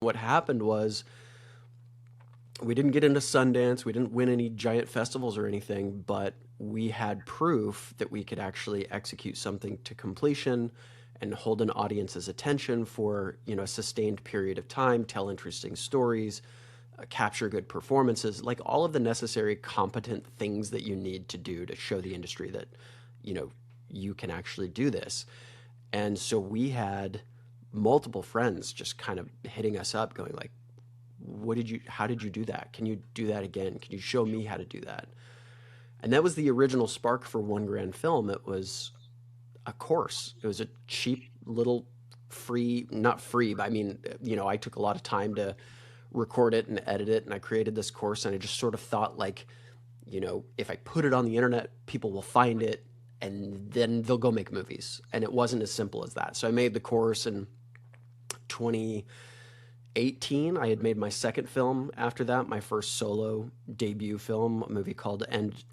What happened was we didn't get into Sundance, we didn't win any giant festivals or anything, but we had proof that we could actually execute something to completion and hold an audience's attention for, a sustained period of time, tell interesting stories, capture good performances, like all of the necessary competent things that you need to do to show the industry that, you know, you can actually do this. And so we had multiple friends just kind of hitting us up going like, how did you do that? Can you do that again? Can you show me how to do that? And that was the original spark for One Grand Film. It was a course. It was a cheap little free, not free, but I mean, I took a lot of time to record it and edit it, and I created this course, and I just sort of thought like, if I put it on the internet, people will find it and then they'll go make movies. And it wasn't as simple as that. So I made the course in 2018. I had made my second film after that, my first solo debut film, a movie called End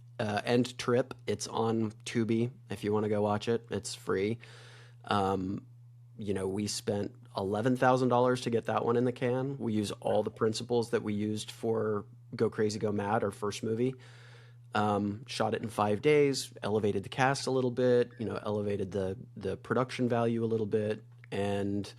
Trip. It's on Tubi if you want to go watch it. It's free. Um, we spent $11,000 to get that one in the can. We use all the principles that we used for Go Crazy Go Mad, our first movie. Shot it in 5 days, elevated the cast a little bit, elevated the production value a little bit, and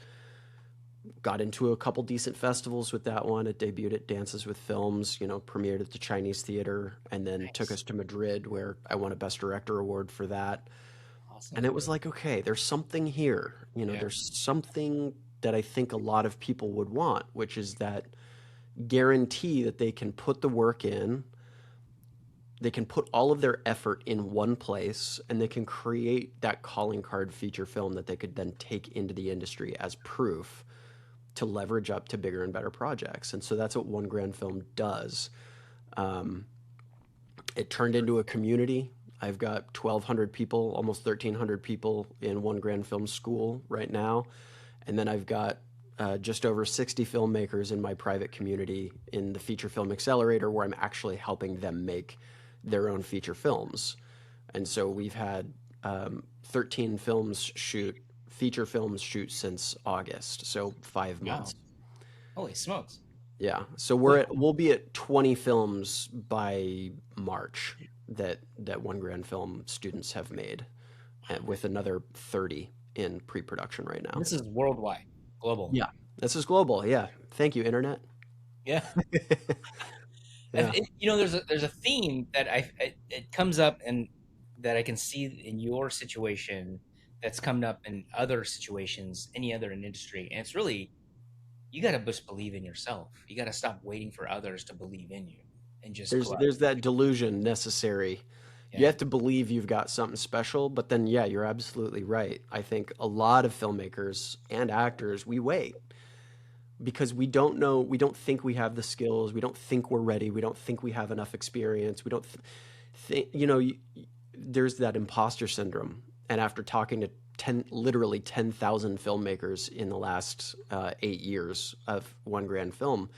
got into a couple decent festivals with that one. It debuted at Dances with Films, premiered at the Chinese Theater, and then took Nice. us to Madrid, where I won a Best Director award for that. And Awesome. it was like, okay, there's something here. Yeah. There's something that I think a lot of people would want, which is that guarantee that they can put the work in, they can put all of their effort in one place, and they can create that calling card feature film that they could then take into the industry as proof to leverage up to bigger and better projects. And so that's what One Grand Film does. Um, it turned into a community. I've got 1,200 people, almost 1,300 people in One Grand Film School right now. And then I've got just over 60 filmmakers in my private community in the Feature Film Accelerator, where I'm actually helping them make their own feature films. And so we've had 13 feature films shoot since August, so 5 months. Wow. Holy smokes. Yeah, so Cool. we'll be at 20 films by March that One Grand Film students have made, with another 30 in pre-production right now. This is worldwide, global. Yeah, this is global. Yeah, thank you, internet. Yeah. Yeah, There's a theme that it comes up and that I can see in your situation that's coming up in other situations, any other in industry, and it's really you got to just believe in yourself. You got to stop waiting for others to believe in you and just there's go out. there's that delusion necessary. You Yeah. have to believe you've got something special, but then yeah, you're absolutely right. I think a lot of filmmakers and actors, we wait because we don't know, we don't think we have the skills, we don't think we're ready, we don't think we have enough experience, we don't think, there's that imposter syndrome. And after talking to literally 10,000 filmmakers in the last 8 years of One Grand Film,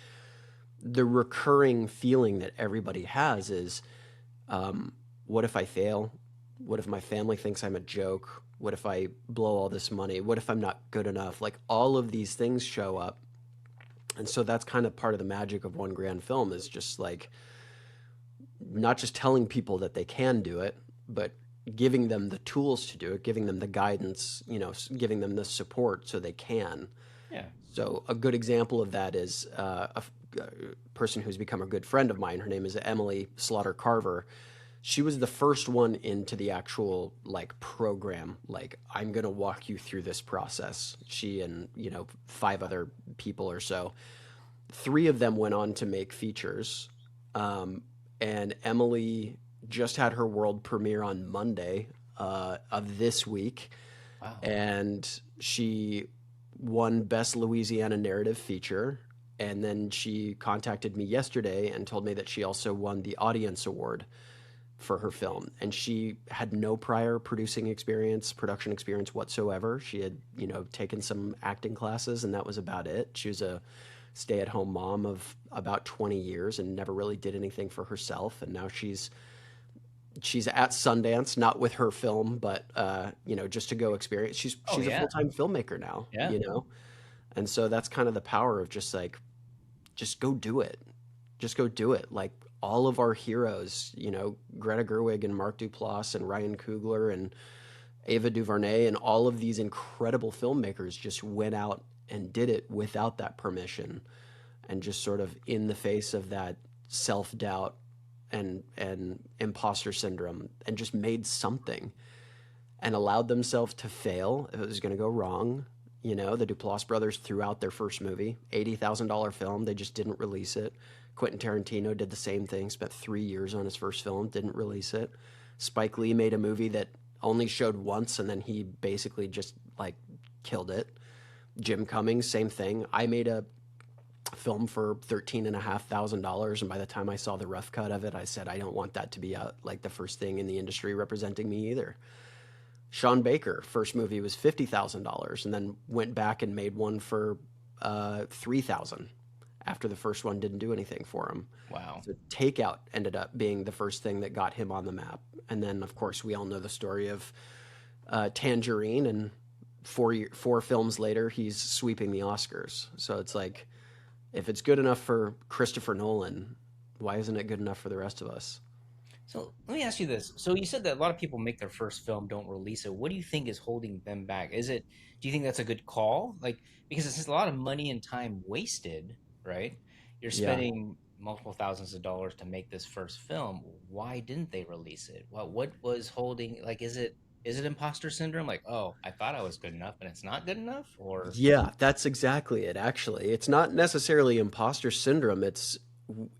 the recurring feeling that everybody has is, what if I fail? What if my family thinks I'm a joke? What if I blow all this money? What if I'm not good enough? Like all of these things show up. And so that's kind of part of the magic of One Grand Film, is just like not just telling people that they can do it, but giving them the tools to do it, giving them the guidance, giving them the support so they can. Yeah. So a good example of that is a person who's become a good friend of mine. Her name is Emily Slaughter Carver. She was the first one into the actual like program. Like, I'm gonna walk you through this process. She and five other people or so. Three of them went on to make features, and Emily just had her world premiere on Monday of this week, Wow. and she won Best Louisiana Narrative Feature. And then she contacted me yesterday and told me that she also won the Audience Award for her film. And she had no prior production experience whatsoever. She had, taken some acting classes, and that was about it. She was a stay-at-home mom of about 20 years and never really did anything for herself. And now she's at Sundance, not with her film, but just to go experience. She's Oh she's a yeah. full-time filmmaker now, Yeah. And so that's kind of the power of just like, just go do it. Just go do it. Like all of our heroes, Greta Gerwig and Mark Duplass and Ryan Coogler and Ava DuVernay and all of these incredible filmmakers just went out and did it without that permission and just sort of in the face of that self-doubt and imposter syndrome and just made something and allowed themselves to fail if it was going to go wrong. The Duplass brothers threw out their first movie, $80,000 film. They just didn't release it. Quentin Tarantino did the same thing, spent 3 years on his first film, didn't release it. Spike Lee made a movie that only showed once and then he basically just like killed it. Jim Cummings, same thing. I made a film for $13,500, and by the time I saw the rough cut of it, I said I don't want that to be like the first thing in the industry representing me either. Sean Baker, first movie was $50,000, and then went back and made one for 3,000 after the first one didn't do anything for him. Wow. So Takeout ended up being the first thing that got him on the map, and then of course we all know the story of Tangerine, and 4 films later he's sweeping the Oscars. So it's like, if it's good enough for Christopher Nolan, why isn't it good enough for the rest of us? So let me ask you this. So you said that a lot of people make their first film, don't release it. What do you think is holding them back? Do you think that's a good call? Like, because it's a lot of money and time wasted, right? You're Yeah. spending multiple thousands of dollars to make this first film. Why didn't they release it? What was holding, like, is it imposter syndrome? Like, oh, I thought I was good enough and it's not good enough? Or Yeah, that's exactly it, actually. It's not necessarily imposter syndrome.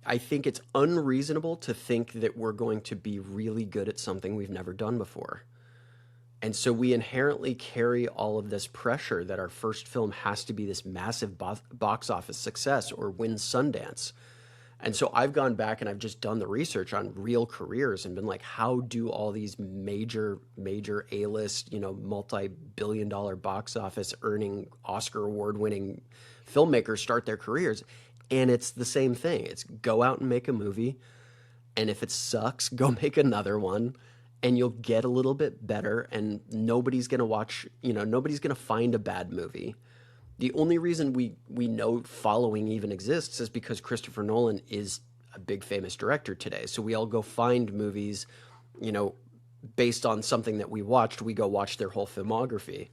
I think it's unreasonable to think that we're going to be really good at something we've never done before. And so we inherently carry all of this pressure that our first film has to be this massive box office success or win Sundance. And so I've gone back and I've just done the research on real careers and been like, how do all these major A-list, multi-billion dollar box office earning Oscar award winning filmmakers start their careers? And it's the same thing. It's go out and make a movie, and if it sucks, go make another one, and you'll get a little bit better, and nobody's going to watch, nobody's going to find a bad movie. The only reason we know following even exists is because Christopher Nolan is a big famous director today. So we all go find movies, you know, based on something that we watched. We go watch their whole filmography.